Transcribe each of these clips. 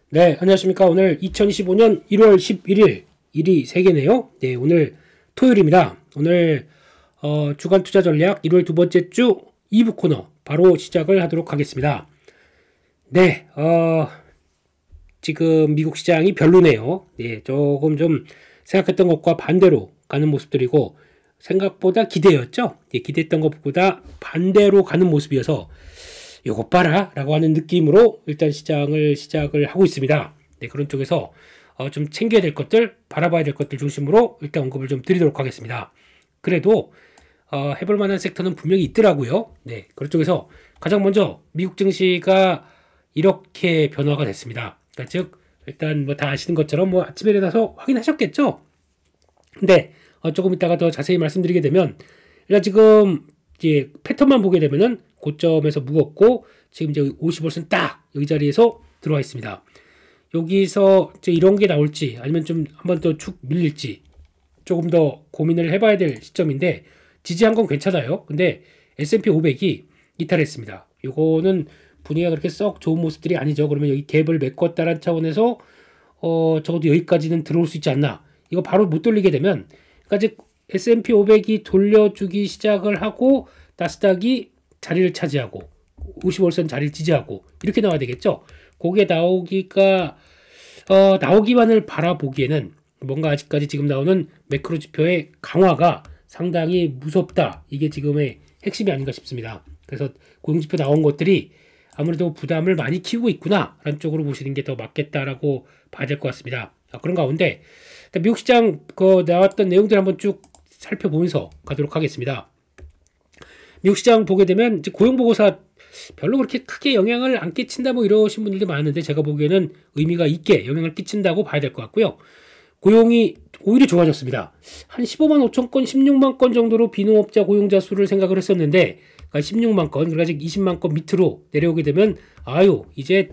네, 안녕하십니까. 오늘 2025년 1월 11일, 일이 3개네요. 네, 오늘 토요일입니다. 오늘 주간 투자 전략 1월 두 번째 주 2부 코너 바로 시작을 하도록 하겠습니다. 네, 지금 미국 시장이 별로네요. 네, 조금 좀 생각했던 것과 반대로 가는 모습들이고, 생각보다 기대였죠. 네, 기대했던 것보다 반대로 가는 모습이어서 요거 봐라 라고 하는 느낌으로 일단 시작을 하고 있습니다. 네, 그런 쪽에서 좀 챙겨야 될 것들, 바라봐야 될 것들 중심으로 일단 언급을 좀 드리도록 하겠습니다. 그래도 해볼 만한 섹터는 분명히 있더라고요. 네, 그런 쪽에서 가장 먼저 미국 증시가 이렇게 변화가 됐습니다. 그러니까 즉 일단 뭐 다 아시는 것처럼 뭐 아침에 일어나서 확인하셨겠죠. 근데 조금 이따가 더 자세히 말씀드리게 되면, 일단 지금 이제 패턴만 보게 되면은 고점에서 묵었고 지금 이제 50월선 딱 여기 자리에서 들어와 있습니다. 여기서 이제 이런 게 나올지 아니면 좀 한번 더 축 밀릴지 조금 더 고민을 해봐야 될 시점인데, 지지한 건 괜찮아요. 근데 S&P 500이 이탈했습니다. 요거는 분위기가 그렇게 썩 좋은 모습들이 아니죠. 그러면 여기 갭을 메꿨다는 차원에서 적어도 여기까지는 들어올 수 있지 않나. 이거 바로 못 돌리게 되면, 그러니까 즉 S&P 500이 돌려주기 시작을 하고 나스닥이 자리를 차지하고 50월선 자리를 지지하고 이렇게 나와야 되겠죠. 그게 나오기만을 바라보기에는 뭔가 아직까지 지금 나오는 매크로 지표의 강화가 상당히 무섭다. 이게 지금의 핵심이 아닌가 싶습니다. 그래서 고용지표 나온 것들이 아무래도 부담을 많이 키우고 있구나 라는 쪽으로 보시는 게 더 맞겠다라고 봐야 될 것 같습니다. 그런 가운데 미국 시장 나왔던 내용들 한번 쭉 살펴보면서 가도록 하겠습니다. 미국 시장 보게 되면 이제 고용보고서 별로 그렇게 크게 영향을 안 끼친다 뭐 이러신 분들도 많은데, 제가 보기에는 의미가 있게 영향을 끼친다고 봐야 될 것 같고요. 고용이 오히려 좋아졌습니다. 한 15만 5천 건, 16만 건 정도로 비농업자 고용자 수를 생각을 했었는데 16만 건, 그러니까 아직 20만 건 밑으로 내려오게 되면 이제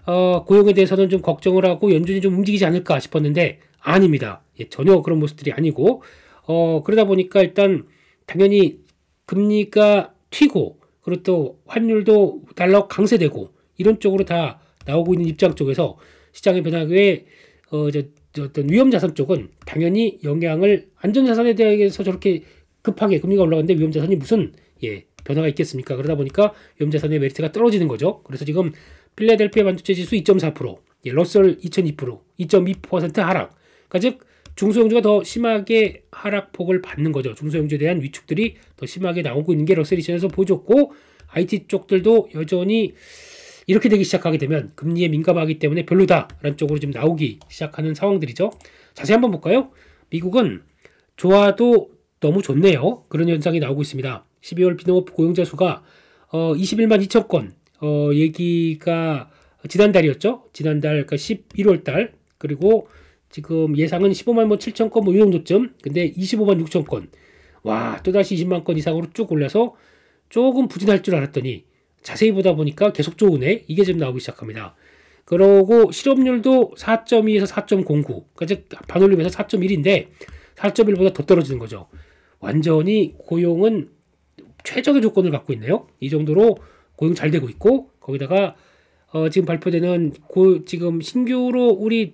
고용에 대해서는 좀 걱정을 하고 연준이 좀 움직이지 않을까 싶었는데 아닙니다. 전혀 그런 모습들이 아니고, 그러다 보니까 일단 당연히 금리가 튀고, 그리고 또 환율도 달러 강세되고 이런 쪽으로 다 나오고 있는 입장 쪽에서 시장의 변화에 어떤 위험자산 쪽은 당연히 영향을, 안전자산에 대해서 저렇게 급하게 금리가 올라갔는데 위험자산이 무슨 변화가 있겠습니까? 그러다 보니까 위험자산의 메리트가 떨어지는 거죠. 그래서 지금 필라델피아 반도체 지수 2.4%, 러셀 2002%, 2.2% 하락. 그러니까 즉 중소형주가 더 심하게 하락폭을 받는 거죠. 중소형주에 대한 위축들이 더 심하게 나오고 있는 게 러셀 2000에서 보여줬고, IT 쪽들도 여전히 이렇게 되기 시작하게 되면 금리에 민감하기 때문에 별로다라는 쪽으로 좀 나오기 시작하는 상황들이죠. 자세히 한번 볼까요? 미국은 좋아도 너무 좋네요. 그런 현상이 나오고 있습니다. 12월 비농업 고용자 수가 21만 2천 건, 얘기가 지난달이었죠. 지난달, 그러니까 11월 달, 그리고 지금 예상은 15만 7천 건 이 정도쯤. 근데 25만 6천 건. 와, 또다시 20만 건 이상으로 쭉 올라서 조금 부진할 줄 알았더니 자세히 보다 보니까 계속 좋으네. 이게 지금 나오기 시작합니다. 그러고 실업률도 4.2에서 4.09. 그러니까 즉 반올림에서 4.1인데 4.1보다 더 떨어지는 거죠. 완전히 고용은 최적의 조건을 갖고 있네요. 이 정도로 고용 잘 되고 있고, 거기다가 지금 발표되는 지금 신규로 우리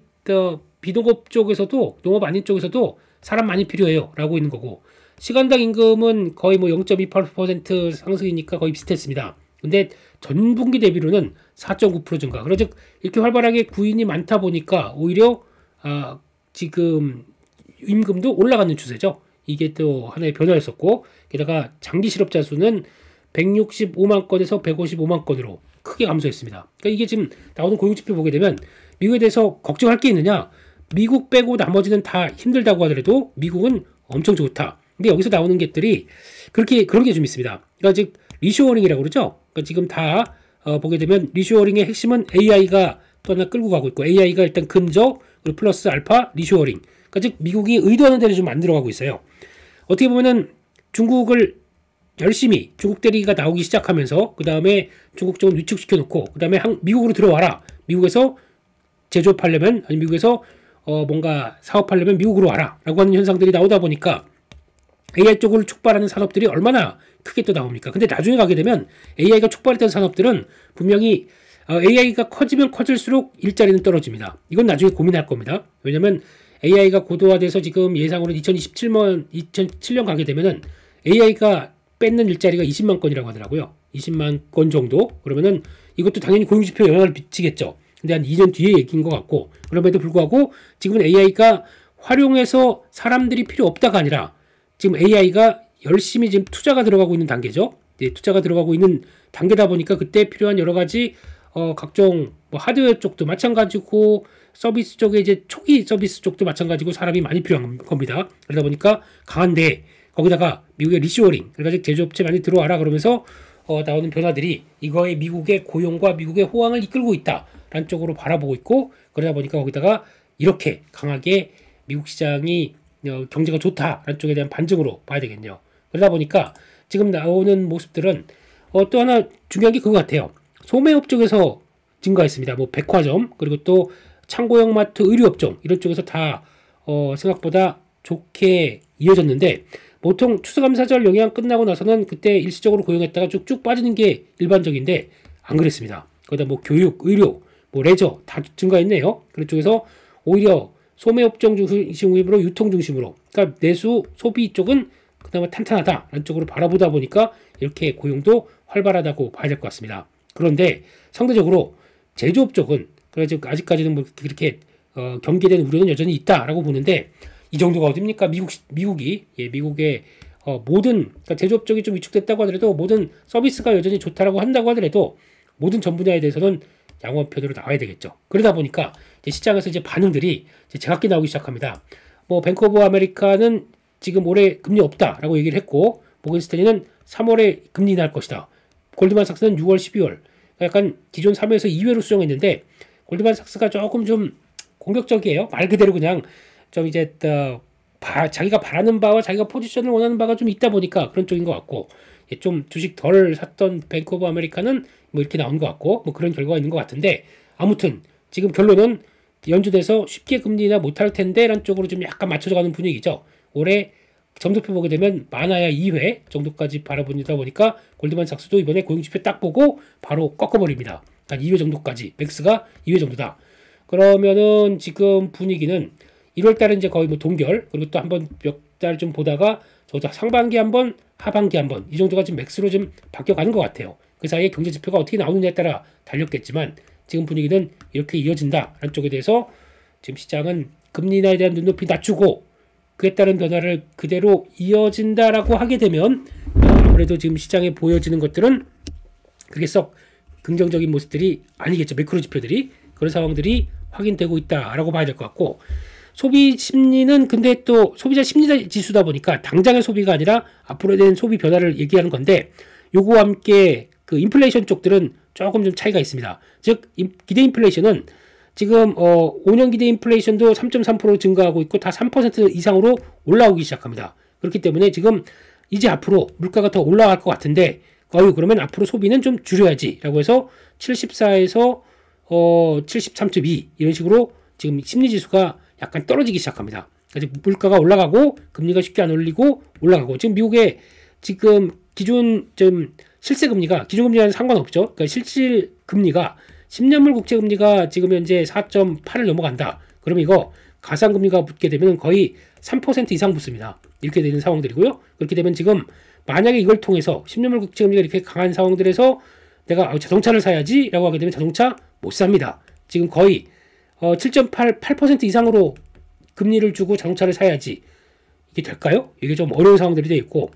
비농업 쪽에서도, 농업 아닌 쪽에서도 사람 많이 필요해요 라고 있는 거고, 시간당 임금은 거의 뭐 0.28% 상승이니까 거의 비슷했습니다. 근데 전분기 대비로는 4.9% 증가. 그러즉 이렇게 활발하게 구인이 많다 보니까 오히려 지금 임금도 올라가는 추세죠. 이게 또 하나의 변화였었고, 게다가 장기 실업자 수는 165만 건에서 155만 건으로 크게 감소했습니다. 그러니까 이게 지금 나오는 고용지표 보게 되면 미국에 대해서 걱정할 게 있느냐? 미국 빼고 나머지는 다 힘들다고 하더라도 미국은 엄청 좋다. 근데 여기서 나오는 것들이 그런 게 좀 있습니다. 그러니까 즉 리쇼어링이라고 그러죠. 그러니까 지금 다 보게 되면 리쇼어링의 핵심은 AI가 또 하나 끌고 가고 있고, AI가 일단 근저, 그리고 플러스 알파 리쇼어링. 그러니까 즉 미국이 의도하는 대로 좀 만들어가고 있어요. 어떻게 보면은 중국을 열심히 중국 대리가 나오기 시작하면서 그 다음에 중국 쪽은 위축시켜 놓고 그 다음에 미국으로 들어와라. 미국에서 제조업하려면, 아니 미국에서 뭔가 사업하려면 미국으로 와라 라고 하는 현상들이 나오다 보니까 AI 쪽을 촉발하는 산업들이 얼마나 크게 또 나옵니까? 근데 나중에 가게 되면 AI가 촉발했던 산업들은 분명히 AI가 커지면 커질수록 일자리는 떨어집니다. 이건 나중에 고민할 겁니다. 왜냐면 AI가 고도화돼서 지금 예상으로는 2027년 가게 되면은 AI가 뺏는 일자리가 20만 건이라고 하더라고요. 20만 건 정도? 그러면은 이것도 당연히 고용지표에 영향을 미치겠죠. 근데 한 2년 뒤에 얘기인 것 같고, 그럼에도 불구하고 지금은 AI가 활용해서 사람들이 필요 없다가 아니라 지금 AI가 열심히 지금 투자가 들어가고 있는 단계죠. 네, 투자가 들어가고 있는 단계다 보니까 그때 필요한 여러 가지 각종 뭐 하드웨어 쪽도 마찬가지고 서비스 쪽에 이제 초기 서비스 쪽도 마찬가지고 사람이 많이 필요한 겁니다. 그러다 보니까 강한데 거기다가 미국의 리쇼어링, 그러니까 제조업체 많이 들어와라 그러면서 나오는 변화들이 이거에 미국의 고용과 미국의 호황을 이끌고 있다라는 쪽으로 바라보고 있고, 그러다 보니까 거기다가 이렇게 강하게 미국 시장이 경제가 좋다라는 쪽에 대한 반증으로 봐야 되겠네요. 그러다 보니까 지금 나오는 모습들은 또 하나 중요한 게 그거 같아요. 소매업 쪽에서 증가했습니다. 뭐 백화점, 그리고 또 창고형 마트, 의류업종 이런 쪽에서 다 생각보다 좋게 이어졌는데, 보통 추수감사절 영향 끝나고 나서는 그때 일시적으로 고용했다가 쭉쭉 빠지는 게 일반적인데 안 그랬습니다. 거기다 뭐 교육, 의료, 뭐 레저 다 증가했네요. 그런 쪽에서 오히려 소매업종 중심으로 유통 중심으로, 그러니까 내수 소비 쪽은 그나마 탄탄하다라는 쪽으로 바라보다 보니까 이렇게 고용도 활발하다고 봐야 될 것 같습니다. 그런데 상대적으로 제조업 쪽은 그래서 아직까지는 뭐 그렇게 경계된 우려는 여전히 있다라고 보는데, 이 정도가 어딥니까? 미국이 미국의 모든, 그러니까 제조업 쪽이 좀 위축됐다고 하더라도 모든 서비스가 여전히 좋다라고 한다고 하더라도 모든 전 분야에 대해서는 양호한 편으로 나와야 되겠죠. 그러다 보니까 이제 시장에서 이제 반응들이 이제 제각기 나오기 시작합니다. 뭐 뱅크 오브 아메리카는 지금 올해 금리 없다라고 얘기를 했고, 모건 스탠리는 3월에 금리 인하할 것이다. 골드만삭스는 6월, 12월 약간 기존 3회에서 2회로 수정했는데, 골드만삭스가 조금 좀 공격적이에요. 말 그대로 그냥 좀 이제 자기가 바라는 바와 자기가 포지션을 원하는 바가 좀 있다 보니까 그런 쪽인 것 같고, 좀 주식 덜 샀던 뱅크 오브 아메리카는 뭐 이렇게 나온 것 같고, 뭐 그런 결과가 있는 것 같은데, 아무튼 지금 결론은 연준에서 쉽게 금리 인하 못할 텐데 라는 쪽으로 좀 약간 맞춰져 가는 분위기죠. 올해 점도표 보게 되면 많아야 2회 정도까지 바라보니다 보니까 골드만삭스도 이번에 고용지표 딱 보고 바로 꺾어버립니다. 한 2회 정도까지, 맥스가 2회 정도다. 그러면은 지금 분위기는 1월달은 이제 거의 뭐 동결, 그리고 또 한번 몇 달 좀 보다가 상반기 한번, 하반기 한번 이 정도가 지금 맥스로 좀 바뀌어가는 것 같아요. 그 사이에 경제 지표가 어떻게 나오느냐에 따라 달렸겠지만 지금 분위기는 이렇게 이어진다라는 쪽에 대해서 지금 시장은 금리 인하에 대한 눈높이 낮추고 그에 따른 변화를 그대로 이어진다라고 하게 되면 아무래도 지금 시장에 보여지는 것들은 그게 썩 긍정적인 모습들이 아니겠죠. 매크로 지표들이 그런 상황들이 확인되고 있다라고 봐야 될 것 같고, 소비 심리는 근데 또 소비자 심리 지수다 보니까 당장의 소비가 아니라 앞으로에 대한 소비 변화를 얘기하는 건데, 요거와 함께 그 인플레이션 쪽들은 조금 좀 차이가 있습니다. 즉 기대 인플레이션은 지금 5년 기대 인플레이션도 3.3% 증가하고 있고 다 3% 이상으로 올라오기 시작합니다. 그렇기 때문에 지금 이제 앞으로 물가가 더 올라갈 것 같은데, 그러면 앞으로 소비는 좀 줄여야지 라고 해서 74에서 73.2 이런 식으로 지금 심리지수가 약간 떨어지기 시작합니다. 그러니까 물가가 올라가고 금리가 쉽게 안 올리고 올라가고, 지금 미국의 지금 기존 좀 실세금리가 기준금리와는 상관없죠. 그러니까 실질금리가 10년물 국채금리가 지금 현재 4.8을 넘어간다. 그러면 이거 가상금리가 붙게 되면 거의 3% 이상 붙습니다. 이렇게 되는 상황들이고요. 그렇게 되면 지금 만약에 이걸 통해서 10년물 국채금리가 이렇게 강한 상황들에서 내가 자동차를 사야지 라고 하게 되면 자동차 못 삽니다. 지금 거의 7.8% 이상으로 금리를 주고 자동차를 사야지 이게 될까요? 이게 좀 어려운 상황들이 되어 있고,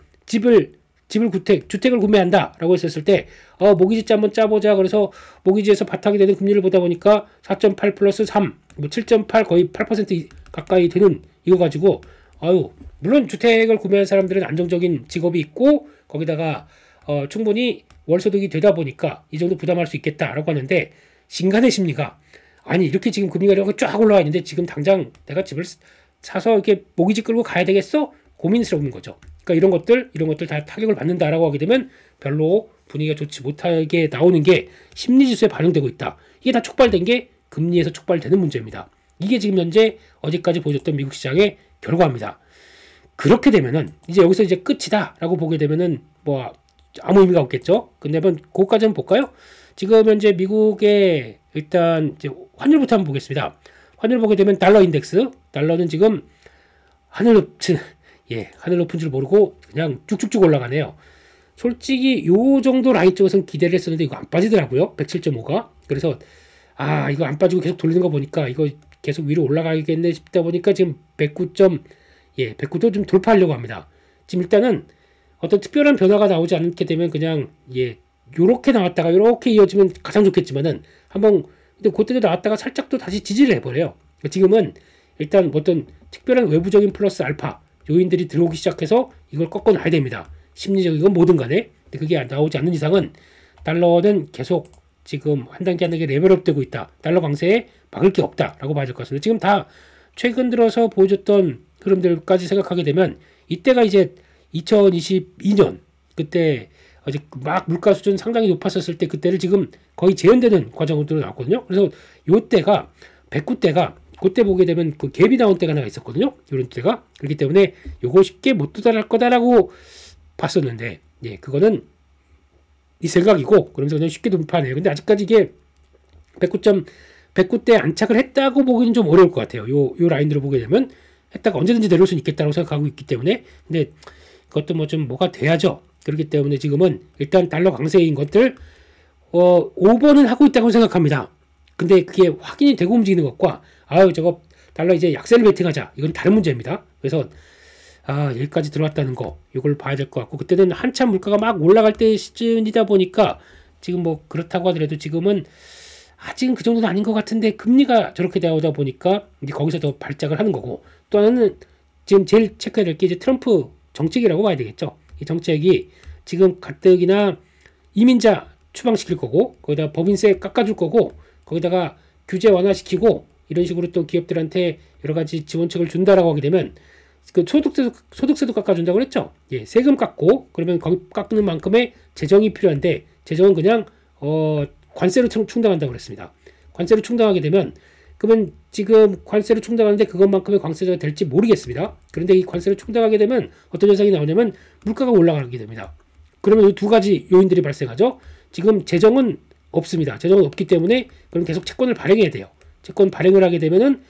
주택을 구매한다라고 했었을 때 모기지자 한번 짜보자. 그래서 모기지에서 바탕이 되는 금리를 보다 보니까 4.8 플러스 3, 뭐 7.8 거의 8% 가까이 되는 이거 가지고 물론 주택을 구매한 사람들은 안정적인 직업이 있고 거기다가 충분히 월소득이 되다 보니까 이 정도 부담할 수 있겠다라고 하는데, 신간의 심리가 아니 이렇게 지금 금리가 이렇게 쫙 올라와 있는데 지금 당장 내가 집을 사서 이렇게 모기지 끌고 가야 되겠어? 고민스러운 거죠. 그러니까 이런 것들 다 타격을 받는다라고 하게 되면 별로 분위기가 좋지 못하게 나오는 게 심리지수에 반영되고 있다. 이게 다 촉발된 게 금리에서 촉발되는 문제입니다. 이게 지금 현재 어제까지 보여줬던 미국 시장의 결과입니다. 그렇게 되면은 이제 여기서 이제 끝이다라고 보게 되면은 뭐 아무 의미가 없겠죠. 근데 한번 그것까지 한번 볼까요? 지금 현재 미국의 일단 이제 환율부터 한번 보겠습니다. 환율 보게 되면 달러 인덱스, 달러는 지금 하늘 높은 하늘 높은 줄 모르고 그냥 쭉쭉쭉 올라가네요. 솔직히 요 정도 라인 쪽에서는 기대를 했었는데 이거 안 빠지더라고요. 107.5가. 그래서 이거 안 빠지고 계속 돌리는 거 보니까 이거 계속 위로 올라가겠네 싶다 보니까 지금 109도 좀 돌파하려고 합니다. 지금 일단은 어떤 특별한 변화가 나오지 않게 되면 그냥 요렇게 나왔다가 요렇게 이어지면 가장 좋겠지만은 한번 근데 그때도 나왔다가 살짝 또 다시 지지를 해버려요. 지금은 일단 어떤 특별한 외부적인 플러스 알파 요인들이 들어오기 시작해서 이걸 꺾어놔야 됩니다. 심리적이건 뭐든 간에. 근데 그게 나오지 않는 이상은 달러는 계속 지금 한 단계 한 단계 레벨업 되고 있다. 달러 강세에 막을 게 없다라고 봐야 될 것 같습니다. 지금 다 최근 들어서 보여줬던 흐름들까지 생각하게 되면 이때가 이제 2022년 그때 어제 막 물가 수준 상당히 높았었을 때 그때를 지금 거의 재현되는 과정으로 나왔거든요. 그래서 요때가 109대가 그때 보게 되면 그 갭이 나온 때가 하나 있었거든요. 이런 때가. 그렇기 때문에 요거 쉽게 못 도달할 거다라고 봤었는데 그거는 이 생각이고 그러면서 그냥 쉽게 돌파하네요. 근데 아직까지 이게 109대 안착을 했다고 보기는 좀 어려울 것 같아요. 요 라인으로 보게 되면 했다가 언제든지 내려올 수 있겠다고 생각하고 있기 때문에. 근데 그것도 뭐 좀 뭐가 돼야죠. 그렇기 때문에 지금은 일단 달러 강세인 것들 오버는 하고 있다고 생각합니다. 근데 그게 확인이 되고 움직이는 것과 저거 달러 이제 약세를 베팅하자 이건 다른 문제입니다. 그래서 여기까지 들어왔다는 거 이걸 봐야 될 것 같고 그때는 한참 물가가 막 올라갈 때 시즌이다 보니까 지금 뭐 그렇다고 하더라도 지금은 아직은 그 정도는 아닌 것 같은데 금리가 저렇게 나오다 보니까 이제 거기서 더 발작을 하는 거고 또 하나는 지금 제일 체크해야 될 게 이제 트럼프 정책이라고 봐야 되겠죠. 이 정책이 지금 가뜩이나 이민자 추방시킬 거고 거기다 법인세 깎아줄 거고 거기다가 규제 완화시키고 이런 식으로 또 기업들한테 여러 가지 지원책을 준다라고 하게 되면 그 소득세도 깎아준다고 그랬죠. 세금 깎고 그러면 거기 깎는 만큼의 재정이 필요한데 재정은 그냥 관세로 충당한다고 그랬습니다. 관세로 충당하게 되면 그러면 지금 관세로 충당하는데 그것만큼의 관세가 될지 모르겠습니다. 그런데 이 관세로 충당하게 되면 어떤 현상이 나오냐면 물가가 올라가게 됩니다. 그러면 이 두 가지 요인들이 발생하죠. 지금 재정은 없습니다. 재정은 없기 때문에 그럼 계속 채권을 발행해야 돼요. 채권 발행을 하게 되면은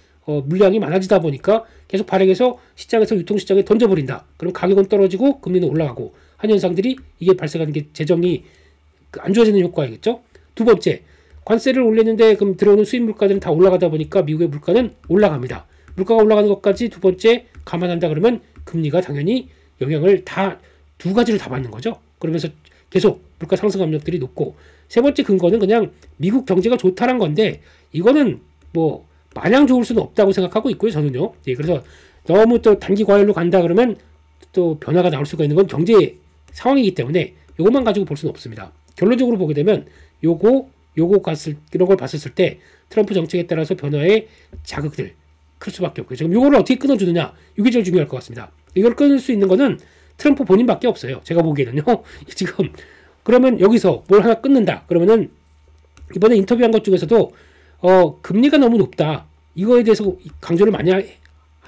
물량이 많아지다 보니까 계속 발행해서 시장에서 유통시장에 던져버린다. 그럼 가격은 떨어지고 금리는 올라가고 한 현상들이 이게 발생하는 게 재정이 안 좋아지는 효과이겠죠. 두 번째, 관세를 올렸는데 그럼 들어오는 수입 물가들은 다 올라가다 보니까 미국의 물가는 올라갑니다. 물가가 올라가는 것까지 두 번째 감안한다 그러면 금리가 당연히 영향을 두 가지를 다 받는 거죠. 그러면서 계속 물가 상승 압력들이 높고 세 번째 근거는 그냥 미국 경제가 좋다란 건데 이거는 뭐 마냥 좋을 수는 없다고 생각하고 있고요. 저는요. 그래서 너무 또 단기 과열로 간다 그러면 또 변화가 나올 수가 있는 건 경제 상황이기 때문에 이것만 가지고 볼 수는 없습니다. 결론적으로 보게 되면 이런 걸 봤을 때 트럼프 정책에 따라서 변화의 자극들 클 수밖에 없고요. 지금 이거를 어떻게 끊어주느냐 이게 제일 중요할 것 같습니다. 이걸 끊을 수 있는 거는 트럼프 본인밖에 없어요. 제가 보기에는요. 지금 그러면 여기서 뭘 하나 끊는다. 그러면은 이번에 인터뷰한 것 중에서도 금리가 너무 높다. 이거에 대해서 강조를 많이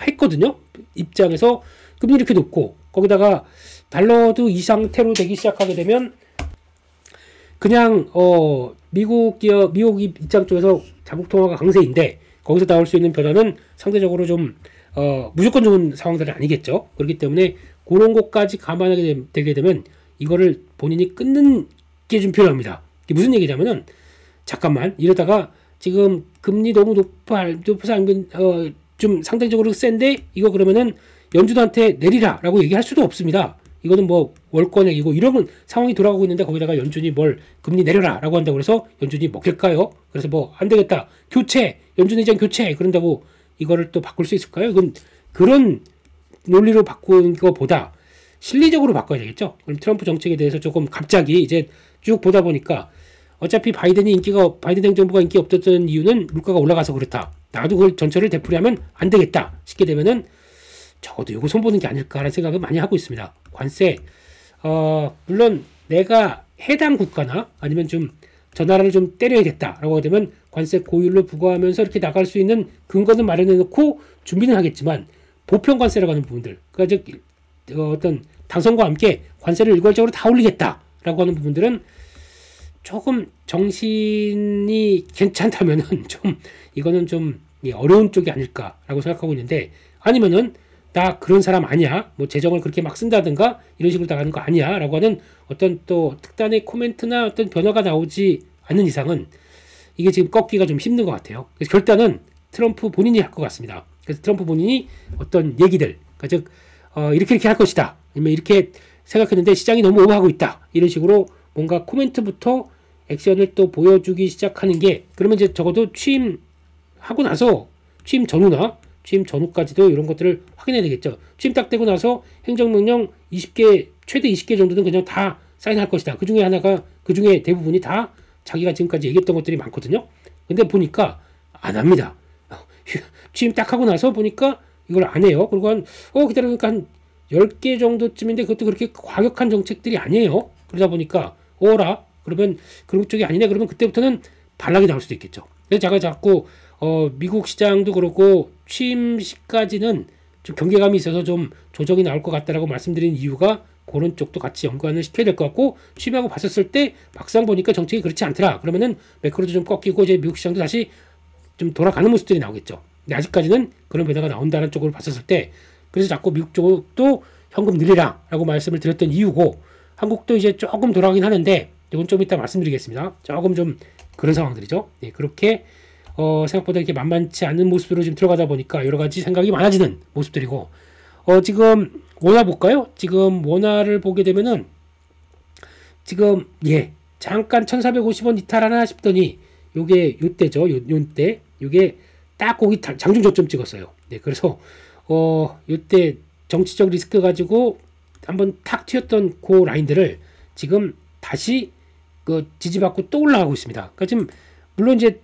했거든요. 입장에서 금리 이렇게 높고 거기다가 달러도 이 상태로 되기 시작하게 되면 그냥 미국 입장 쪽에서 자국 통화가 강세인데 거기서 나올 수 있는 변화는 상대적으로 좀 무조건 좋은 상황들이 아니겠죠. 그렇기 때문에 그런 것까지 감안하게 되게 되면 이거를 본인이 끊는 게 좀 필요합니다. 이게 무슨 얘기냐면은 잠깐만 이러다가 지금 금리 너무 높아서 좀 상대적으로 센데 이거 그러면은 연준한테 내리라라고 얘기할 수도 없습니다. 이거는 뭐 월권액이고 이런 상황이 돌아가고 있는데 거기다가 연준이 뭘 금리 내려라라고 한다고 해서 연준이 먹힐까요? 그래서 뭐 안 되겠다 교체 연준 의장 교체 그런다고 이거를 또 바꿀 수 있을까요? 이건 그런 논리로 바꾸는 것보다 실리적으로 바꿔야 되겠죠. 그럼 트럼프 정책에 대해서 조금 갑자기 이제 쭉 보다 보니까 어차피 바이든 행정부가 인기 없었던 이유는 물가가 올라가서 그렇다. 나도 그걸 전체를 되풀이하면 안 되겠다 싶게 되면은 적어도 이거 손보는 게 아닐까라는 생각을 많이 하고 있습니다. 관세 물론 내가 해당 국가나 아니면 좀 저 나라를 좀 때려야겠다라고 하게 되면 관세 고율로 부과하면서 이렇게 나갈 수 있는 근거는 마련해 놓고 준비는 하겠지만 보편 관세라고 하는 부분들, 그러니까 즉 어떤 당선과 함께 관세를 일괄적으로 다 올리겠다라고 하는 부분들은 조금 정신이 괜찮다면은 좀 이거는 좀 어려운 쪽이 아닐까라고 생각하고 있는데, 아니면은 나 그런 사람 아니야, 뭐 재정을 그렇게 막 쓴다든가 이런 식으로 나가는 거 아니야 라고 하는 어떤 또 특단의 코멘트나 어떤 변화가 나오지 않는 이상은 이게 지금 꺾기가 좀 힘든 것 같아요. 그래서 결단은 트럼프 본인이 할 것 같습니다. 그래서 트럼프 본인이 어떤 얘기들, 그러니까 즉 이렇게 할 것이다, 아니면 이렇게 생각했는데 시장이 너무 오버하고 있다, 이런 식으로 뭔가 코멘트부터 액션을 또 보여주기 시작하는 게, 그러면 이제 적어도 취임하고 나서 취임 전후나 취임 전후까지도 이런 것들을 확인해야 되겠죠. 취임 딱 되고 나서 행정명령 20개, 최대 20개 정도는 그냥 다 사인할 것이다. 그 중에 하나가, 그 중에 대부분이 다 자기가 지금까지 얘기했던 것들이 많거든요. 근데 보니까 안 합니다. 취임 딱 하고 나서 보니까 이걸 안 해요. 그리고 기다려보니까 한 10개 정도쯤인데 그것도 그렇게 과격한 정책들이 아니에요. 그러다 보니까 그러면 그런 쪽이 아니네. 그러면 그때부터는 반락이 나올 수도 있겠죠. 그래서 제가 자꾸 미국 시장도 그렇고 취임 시까지는 좀 경계감이 있어서 좀 조정이 나올 것 같다라고 말씀드린 이유가 그런 쪽도 같이 연관을 시켜야 될 것 같고, 취임하고 봤었을 때 막상 보니까 정책이 그렇지 않더라. 그러면은 매크로도 좀 꺾이고 이제 미국 시장도 다시 좀 돌아가는 모습들이 나오겠죠. 근데 아직까지는 그런 변화가 나온다는 쪽으로 봤었을 때, 그래서 자꾸 미국 쪽도 현금 늘리라 라고 말씀을 드렸던 이유고, 한국도 이제 조금 돌아가긴 하는데 이건 좀 이따 말씀드리겠습니다. 조금 좀 그런 상황들이죠. 네, 그렇게 생각보다 이렇게 만만치 않은 모습으로 지금 들어가다 보니까 여러 가지 생각이 많아지는 모습들이고, 지금 원화 볼까요? 지금 원화를 보게 되면은 지금 잠깐 1450원 이탈하나 싶더니 요게 요때죠. 요때 요게 딱 거기 장중 저점 찍었어요. 네, 그래서 요때 정치적 리스크 가지고 한번 탁 튀었던 그 라인들을 지금 다시 그 지지받고 또 올라가고 있습니다. 그러니까 지금 물론 이제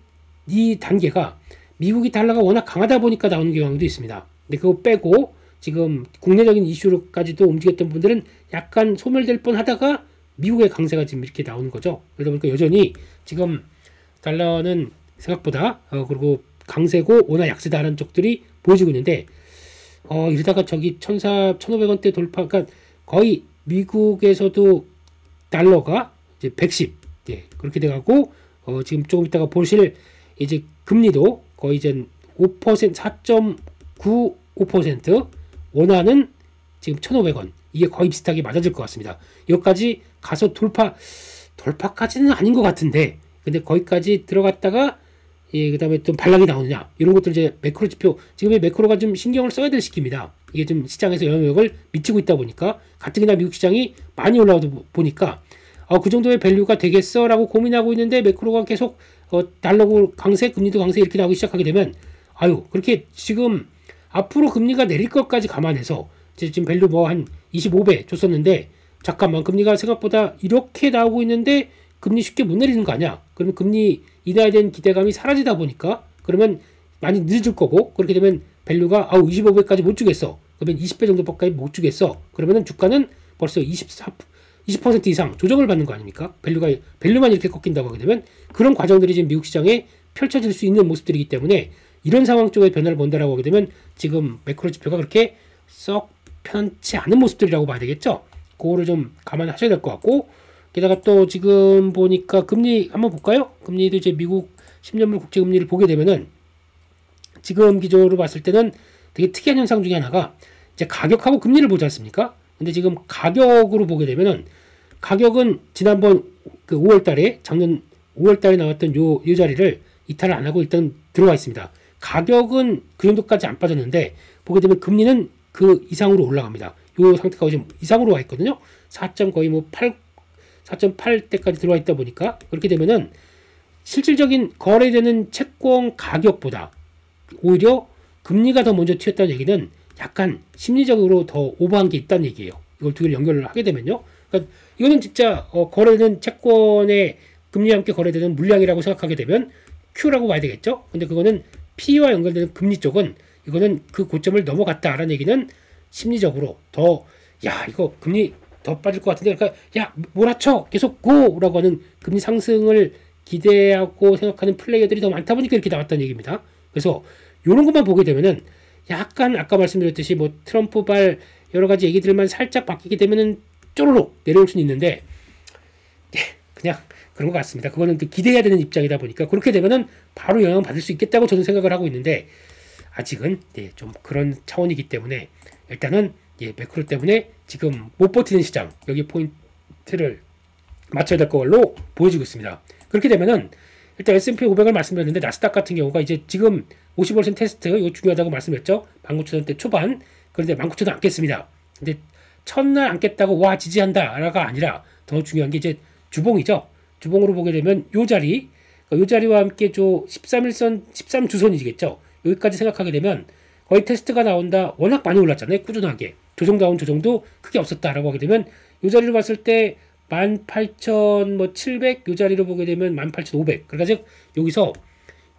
이 단계가 미국이 달러가 워낙 강하다 보니까 나오는 경우도 있습니다. 근데 그거 빼고 지금 국내적인 이슈로까지도 움직였던 분들은 약간 소멸될 뻔 하다가 미국의 강세가 지금 이렇게 나오는 거죠. 그러다 보니까 여전히 지금 달러는 생각보다 그리고 강세고 워낙 약세다라는 쪽들이 보여지고 있는데, 이러다가 저기 1,500원대 돌파, 그러니까 거의 미국에서도 달러가 이제 110, 그렇게 돼가고, 지금 조금 있다가 보실 이제 금리도 거의 이제 5%, 4.95%, 원화는 지금 1,500원, 이게 거의 비슷하게 맞아질 것 같습니다. 여기까지 가서 돌파까지는 아닌 것 같은데, 근데 거기까지 들어갔다가 그 다음에 또 반락이 나오느냐, 이런 것들 이제 매크로 지표, 지금의 매크로가 좀 신경을 써야 될 시기입니다. 이게 좀 시장에서 영향력을 미치고 있다 보니까, 가뜩이나 미국 시장이 많이 올라오다 보니까 그 정도의 밸류가 되겠어 라고 고민하고 있는데, 매크로가 계속 달러고 강세, 금리도 강세 이렇게 나오기 시작하게 되면 그렇게 지금 앞으로 금리가 내릴 것까지 감안해서 지금 밸류 뭐 한 25배 줬었는데, 잠깐만 금리가 생각보다 이렇게 나오고 있는데 금리 쉽게 못 내리는 거 아니야? 그러면 금리 인하에 대한 기대감이 사라지다 보니까 그러면 많이 늦을 거고, 그렇게 되면 밸류가 25배까지 못 주겠어. 그러면 20배 정도밖에 못 주겠어. 그러면은 주가는 벌써 20% 이상 조정을 받는 거 아닙니까? 밸류만 이렇게 꺾인다고 하게 되면 그런 과정들이 지금 미국 시장에 펼쳐질 수 있는 모습들이기 때문에, 이런 상황 쪽에 변화를 본다라고 하게 되면 지금 매크로 지표가 그렇게 썩 편치 않은 모습들이라고 봐야 되겠죠. 그거를 좀 감안하셔야 될 것 같고, 게다가 또 지금 보니까 금리 한번 볼까요? 금리도 이제 미국 10년물 국채 금리를 보게 되면은 지금 기조로 봤을 때는 되게 특이한 현상 중에 하나가 이제 가격하고 금리를 보지 않습니까? 근데 지금 가격으로 보게 되면은, 가격은 지난번 그 5월달에, 작년 5월달에 나왔던 요 자리를 이탈을 안 하고 일단 들어와 있습니다. 가격은 그 정도까지 안 빠졌는데, 보게 되면 금리는 그 이상으로 올라갑니다. 요 상태가 지금 이상으로 와 있거든요. 4.8대까지 들어와 있다 보니까, 그렇게 되면은 실질적인 거래되는 채권 가격보다 오히려 금리가 더 먼저 튀었다는 얘기는 약간 심리적으로 더 오버한 게 있다는 얘기예요. 이걸 두 개를 연결을 하게 되면요. 그러니까 이거는 진짜 거래되는 채권의 금리와 함께 거래되는 물량이라고 생각하게 되면 Q라고 봐야 되겠죠. 근데 그거는 P와 연결되는 금리 쪽은, 이거는 그 고점을 넘어갔다라는 얘기는 심리적으로 더 이거 금리 더 빠질 것 같은데, 그러니까 몰아쳐 계속 고라고 하는 금리 상승을 기대하고 생각하는 플레이어들이 더 많다 보니까 이렇게 나왔다는 얘기입니다. 그래서 이런 것만 보게 되면은 약간 아까 말씀드렸듯이 뭐 트럼프발 여러 가지 얘기들만 살짝 바뀌게 되면은 쪼르륵 내려올 수는 있는데 그냥 그런 것 같습니다. 그거는 기대해야 되는 입장이다 보니까 그렇게 되면은 바로 영향을 받을 수 있겠다고 저는 생각을 하고 있는데 아직은 좀 그런 차원이기 때문에 일단은 매크로 때문에 지금 못 버티는 시장 여기 포인트를 맞춰야 될 걸로 보여지고 있습니다. 그렇게 되면은 일단 S&P 500을 말씀드렸는데 나스닥 같은 경우가 이제 지금 50% 테스트 이거 중요하다고 말씀드렸죠. 19,000원대 초반 그런데 19,000원 안 깼습니다. 근데 첫날 안 깼다고 와 지지한다가 아니라 더 중요한 게 이제 주봉이죠. 주봉으로 보게 되면 요 자리 요 자리와 함께 13일선 13주선이겠죠. 여기까지 생각하게 되면 거의 테스트가 나온다. 워낙 많이 올랐잖아요. 꾸준하게 조정다운 조정도 크게 없었다라고 하게 되면 요 자리로 봤을 때 18,700 요 자리로 보게 되면 18,500 그러니까 즉 여기서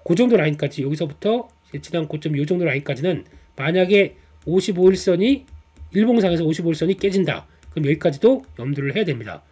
그 정도 라인까지 여기서부터 지난 고점 요 정도 라인까지는 만약에 55일선이 일봉상에서 55일선이 깨진다. 그럼 여기까지도 염두를 해야 됩니다.